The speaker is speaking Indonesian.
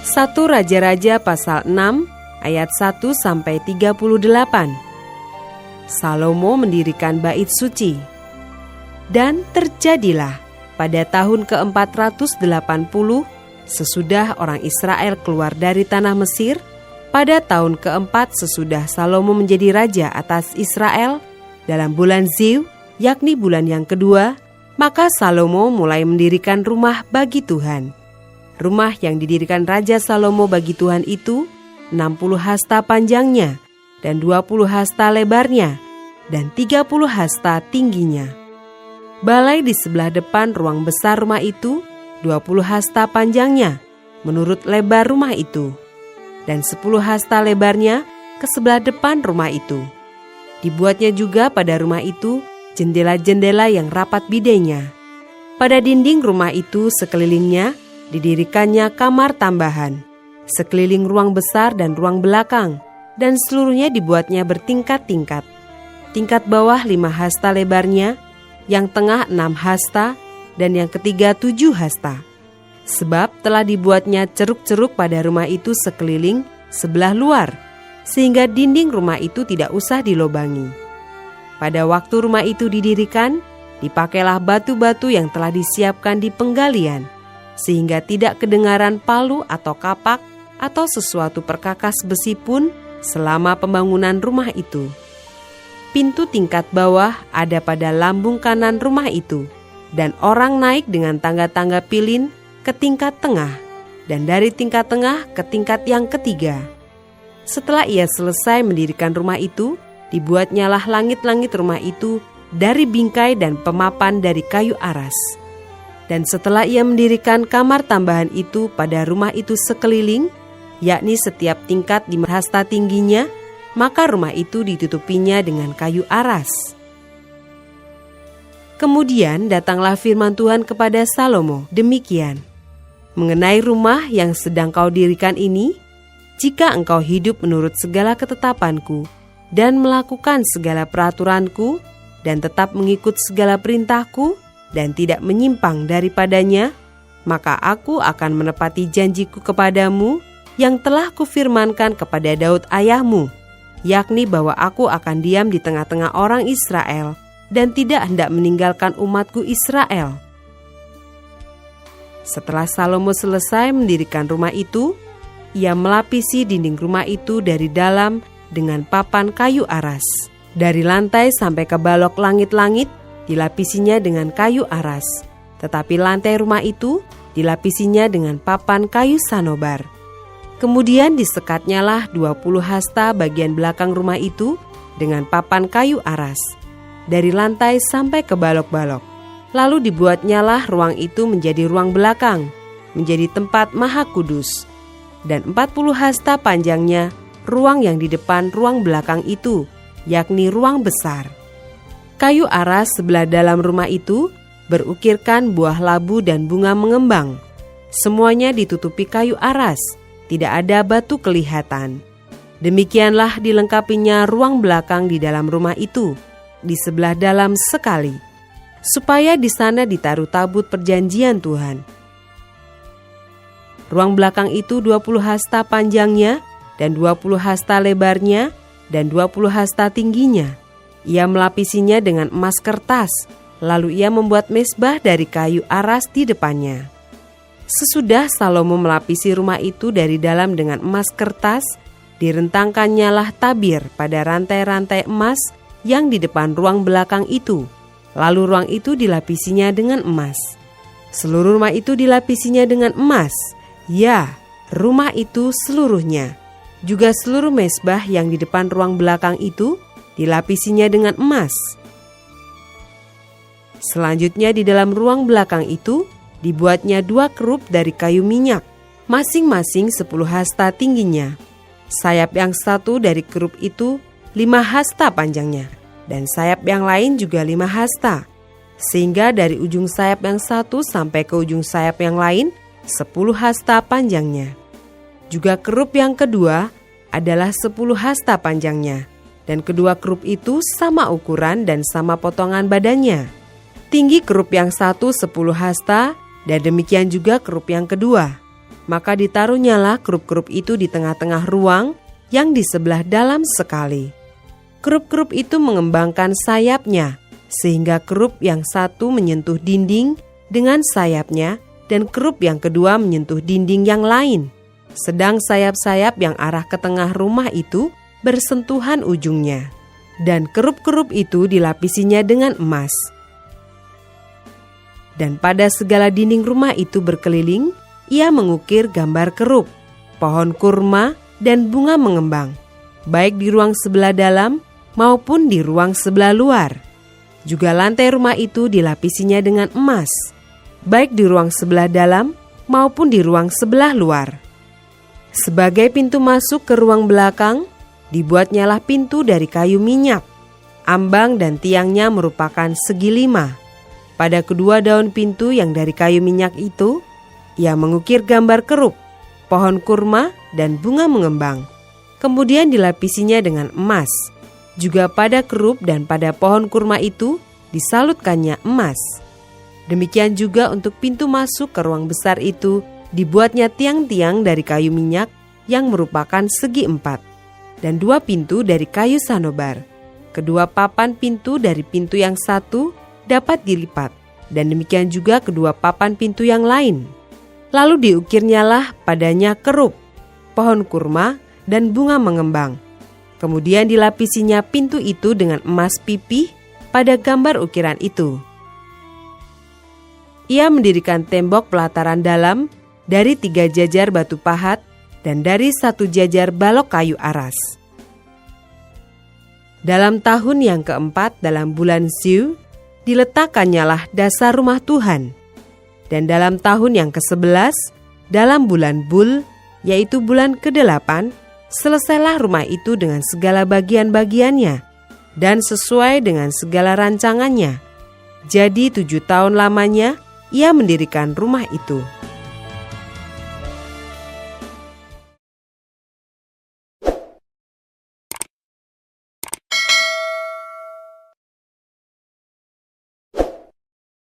1 Raja-Raja pasal 6 ayat 1-38. Salomo mendirikan bait suci. Dan terjadilah pada tahun ke-480 sesudah orang Israel keluar dari tanah Mesir, pada tahun ke-4 sesudah Salomo menjadi raja atas Israel, dalam bulan Ziv, yakni bulan yang kedua, maka Salomo mulai mendirikan rumah bagi Tuhan. Rumah yang didirikan Raja Salomo bagi Tuhan itu 60 hasta panjangnya dan 20 hasta lebarnya dan 30 hasta tingginya. Balai di sebelah depan ruang besar rumah itu 20 hasta panjangnya menurut lebar rumah itu, dan 10 hasta lebarnya ke sebelah depan rumah itu. Dibuatnya juga pada rumah itu jendela-jendela yang rapat bidenya. Pada dinding rumah itu sekelilingnya didirikannya kamar tambahan, sekeliling ruang besar dan ruang belakang, dan seluruhnya dibuatnya bertingkat-tingkat. Tingkat bawah 5 hasta lebarnya, yang tengah 6 hasta, dan yang ketiga 7 hasta. Sebab telah dibuatnya ceruk-ceruk pada rumah itu sekeliling sebelah luar, sehingga dinding rumah itu tidak usah dilobangi. Pada waktu rumah itu didirikan, dipakailah batu-batu yang telah disiapkan di penggalian, sehingga tidak kedengaran palu atau kapak atau sesuatu perkakas besi pun selama pembangunan rumah itu. Pintu tingkat bawah ada pada lambung kanan rumah itu, dan orang naik dengan tangga-tangga pilin ke tingkat tengah, dan dari tingkat tengah ke tingkat yang ketiga. Setelah ia selesai mendirikan rumah itu, dibuatnyalah langit-langit rumah itu dari bingkai dan pemapan dari kayu aras. Dan setelah ia mendirikan kamar tambahan itu pada rumah itu sekeliling, yakni setiap tingkat 5 hasta tingginya, maka rumah itu ditutupinya dengan kayu aras. Kemudian datanglah firman Tuhan kepada Salomo demikian, mengenai rumah yang sedang kau dirikan ini, jika engkau hidup menurut segala ketetapanku dan melakukan segala peraturanku dan tetap mengikut segala perintahku dan tidak menyimpang daripadanya, maka aku akan menepati janjiku kepadamu yang telah kufirmankan kepada Daud ayahmu, yakni bahwa aku akan diam di tengah-tengah orang Israel dan tidak hendak meninggalkan umatku Israel. Setelah Salomo selesai mendirikan rumah itu, ia melapisi dinding rumah itu dari dalam dengan papan kayu aras. Dari lantai sampai ke balok langit-langit dilapisinya dengan kayu aras, tetapi lantai rumah itu dilapisinya dengan papan kayu sanobar. Kemudian disekatnyalah 20 hasta bagian belakang rumah itu dengan papan kayu aras, dari lantai sampai ke balok-balok. Lalu dibuatnyalah ruang itu menjadi ruang belakang, menjadi tempat maha kudus. Dan 40 hasta panjangnya ruang yang di depan ruang belakang itu, yakni ruang besar. Kayu aras sebelah dalam rumah itu berukirkan buah labu dan bunga mengembang. Semuanya ditutupi kayu aras, tidak ada batu kelihatan. Demikianlah dilengkapinya ruang belakang di dalam rumah itu, di sebelah dalam sekali, supaya di sana ditaruh tabut perjanjian Tuhan. Ruang belakang itu 20 hasta panjangnya dan 20 hasta lebarnya dan 20 hasta tingginya. Ia melapisinya dengan emas kertas, lalu ia membuat mezbah dari kayu aras di depannya. Sesudah Salomo melapisi rumah itu dari dalam dengan emas kertas, direntangkannyalah tabir pada rantai-rantai emas yang di depan ruang belakang itu. Lalu ruang itu dilapisinya dengan emas. Seluruh rumah itu dilapisinya dengan emas. Ya, rumah itu seluruhnya. Juga seluruh mezbah yang di depan ruang belakang itu dilapisinya dengan emas. Selanjutnya di dalam ruang belakang itu dibuatnya 2 kerup dari kayu minyak, masing-masing 10 hasta tingginya. Sayap yang satu dari kerup itu 5 hasta panjangnya, dan sayap yang lain juga 5 hasta. Sehingga dari ujung sayap yang satu sampai ke ujung sayap yang lain 10 hasta panjangnya. Juga kerup yang kedua adalah 10 hasta panjangnya, dan kedua kerup itu sama ukuran dan sama potongan badannya. Tinggi kerup yang satu 10 hasta, dan demikian juga kerup yang kedua. Maka ditaruhnyalah kerup-kerup itu di tengah-tengah ruang yang di sebelah dalam sekali. Kerup-kerup itu mengembangkan sayapnya, sehingga kerup yang satu menyentuh dinding dengan sayapnya, dan kerup yang kedua menyentuh dinding yang lain. Sedang sayap-sayap yang arah ke tengah rumah itu bersentuhan ujungnya, dan kerup-kerup itu dilapisinya dengan emas. Dan pada segala dinding rumah itu berkeliling, ia mengukir gambar kerup, pohon kurma, dan bunga mengembang, baik di ruang sebelah dalam maupun di ruang sebelah luar. Juga lantai rumah itu dilapisinya dengan emas, baik di ruang sebelah dalam maupun di ruang sebelah luar. Sebagai pintu masuk ke ruang belakang, dibuatnyalah pintu dari kayu minyak. Ambang dan tiangnya merupakan segi 5. Pada kedua daun pintu yang dari kayu minyak itu, ia mengukir gambar kerup, pohon kurma, dan bunga mengembang. Kemudian dilapisinya dengan emas. Juga pada kerup dan pada pohon kurma itu disalutkannya emas. Demikian juga untuk pintu masuk ke ruang besar itu dibuatnya tiang-tiang dari kayu minyak yang merupakan segi 4, dan 2 pintu dari kayu sanobar. Kedua papan pintu dari pintu yang satu dapat dilipat, dan demikian juga kedua papan pintu yang lain. Lalu diukirnyalah padanya kerup, pohon kurma, dan bunga mengembang. Kemudian dilapisinya pintu itu dengan emas pipih pada gambar ukiran itu. Ia mendirikan tembok pelataran dalam dari 3 jajar batu pahat dan dari 1 jajar balok kayu aras. Dalam tahun yang keempat dalam bulan Ziu, diletakannyalah dasar rumah Tuhan. Dan dalam tahun yang ke-11, dalam bulan Bul, yaitu bulan ke-8, selesailah rumah itu dengan segala bagian-bagiannya, dan sesuai dengan segala rancangannya. Jadi 7 tahun lamanya, ia mendirikan rumah itu.